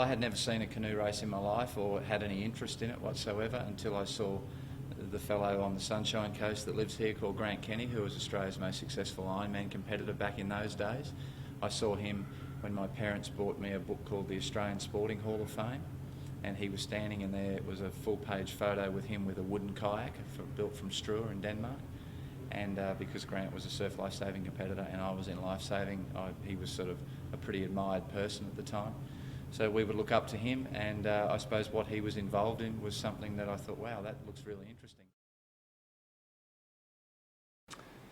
I had never seen a canoe race in my life or had any interest in it whatsoever until I saw the fellow on the Sunshine Coast that lives here called Grant Kenny, who was Australia's most successful Ironman competitor back in those days. I saw him when my parents bought me a book called the Australian Sporting Hall of Fame, and he was standing, and there was a full-page photo with him with a wooden kayak built from Struer in Denmark. And because Grant was a surf life-saving competitor and I was in life-saving, he was sort of a pretty admired person at the time. So we would look up to him, and I suppose what he was involved in was something that I thought, wow, that looks really interesting.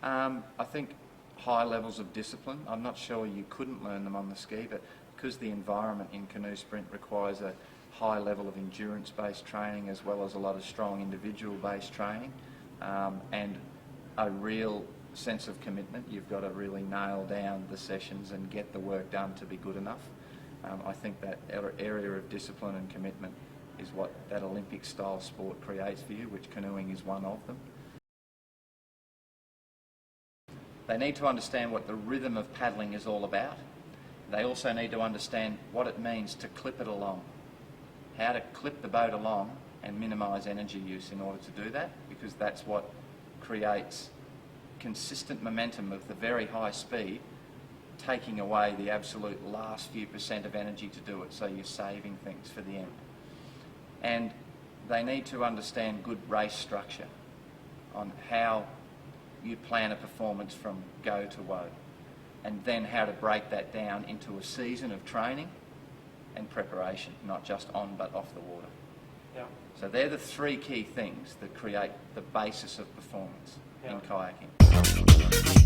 I think high levels of discipline. I'm not sure you couldn't learn them on the ski, but because the environment in canoe sprint requires a high level of endurance-based training as well as a lot of strong individual-based training, and a real sense of commitment. You've got to really nail down the sessions and get the work done to be good enough. I think that area of discipline and commitment is what that Olympic style sport creates for you, which canoeing is one of them. They need to understand what the rhythm of paddling is all about. They also need to understand what it means to clip it along, how to clip the boat along and minimise energy use in order to do that, because that's what creates consistent momentum of the very high speed, taking away the absolute last few % of energy to do it, so you're saving things for the end. And they need to understand good race structure on how you plan a performance from go to woe, and then how to break that down into a season of training and preparation, not just on but off the water. Yeah. So they're the three key things that create the basis of performance in kayaking.